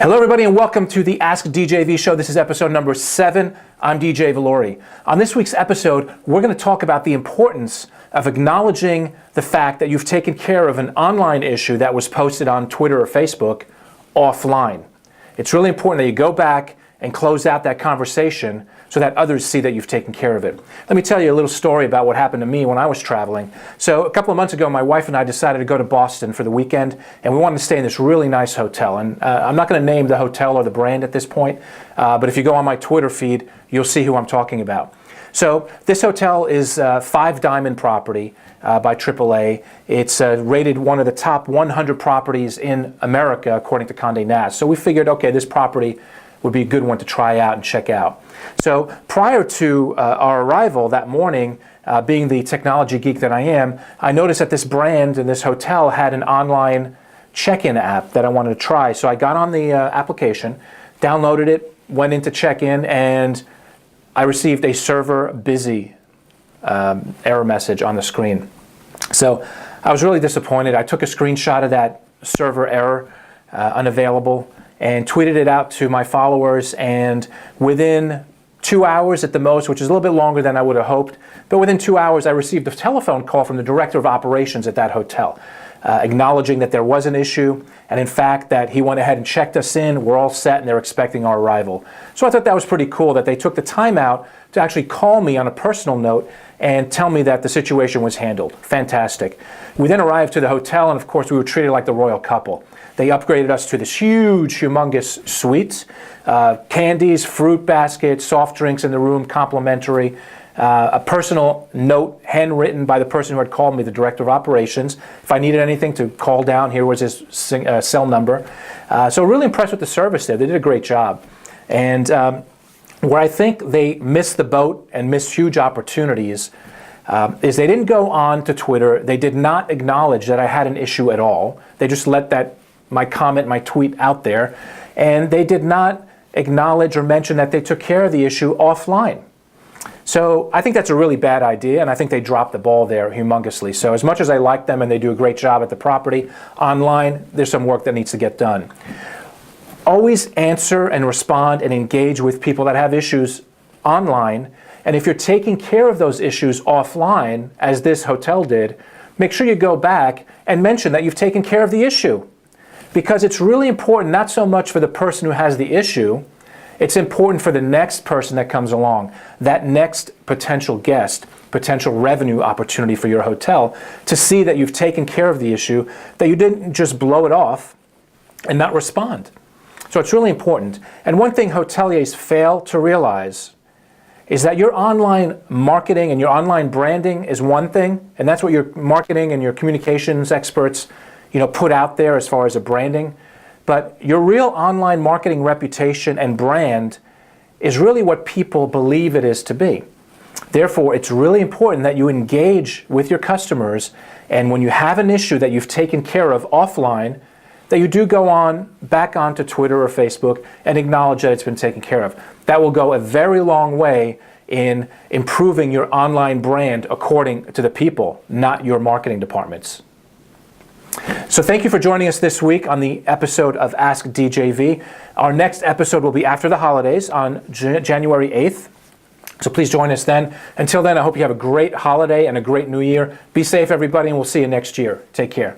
Hello everybody and welcome to the Ask DJV show. This is episode number 7. I'm DJ Valori. On this week's episode, we're going to talk about the importance of acknowledging the fact that you've taken care of an online issue that was posted on Twitter or Facebook offline. It's really important that you go back and close out that conversation so that others see that you've taken care of it. Let me tell you a little story about what happened to me when I was traveling. So a couple of months ago, my wife and I decided to go to Boston for the weekend, and we wanted to stay in this really nice hotel. And I'm not going to name the hotel or the brand at this point, but if you go on my Twitter feed, you'll see who I'm talking about. So this hotel is a 5-diamond property by AAA. It's rated one of the top 100 properties in America, according to Condé Nast. So we figured, okay, this property would be a good one to try out and check out. So prior to our arrival that morning, being the technology geek that I am, I noticed that this brand and this hotel had an online check-in app that I wanted to try. So I got on the application, downloaded it, went in to check in, and I received a server busy error message on the screen. So I was really disappointed. I took a screenshot of that server error, unavailable, and tweeted it out to my followers, and within 2 hours at the most, which is a little bit longer than I would have hoped, but within 2 hours I received a telephone call from the director of operations at that hotel, acknowledging that there was an issue, and in fact that he went ahead and checked us in, we're all set, and they're expecting our arrival. So I thought that was pretty cool that they took the time out to actually call me on a personal note and tell me that the situation was handled. Fantastic. We then arrived to the hotel, and of course we were treated like the royal couple. They upgraded us to this huge, humongous suite. Candies, fruit baskets, soft drinks in the room, complimentary. A personal note handwritten by the person who had called me, the director of operations. If I needed anything to call down, here was his cell number. So really impressed with the service there. They did a great job. And where I think they missed the boat and missed huge opportunities is they didn't go on to Twitter. They did not acknowledge that I had an issue at all. They just let my comment, my tweet out there, and they did not acknowledge or mention that they took care of the issue offline. So I think that's a really bad idea, and I think they dropped the ball there humongously. So as much as I like them and they do a great job at the property, online, there's some work that needs to get done. Always answer and respond and engage with people that have issues online, and if you're taking care of those issues offline, as this hotel did, make sure you go back and mention that you've taken care of the issue. Because it's really important, not so much for the person who has the issue, it's important for the next person that comes along, that next potential guest, potential revenue opportunity for your hotel, to see that you've taken care of the issue, that you didn't just blow it off and not respond. So it's really important. And one thing hoteliers fail to realize is that your online marketing and your online branding is one thing, and that's what your marketing and your communications experts put out there as far as a branding. But your real online marketing reputation and brand is really what people believe it is to be. Therefore, it's really important that you engage with your customers, and when you have an issue that you've taken care of offline, that you do go back onto Twitter or Facebook and acknowledge that it's been taken care of. That will go a very long way in improving your online brand according to the people, not your marketing departments. So thank you for joining us this week on the episode of Ask DJV. Our next episode will be after the holidays on January 8th. So please join us then. Until then, I hope you have a great holiday and a great new year. Be safe, everybody, and we'll see you next year. Take care.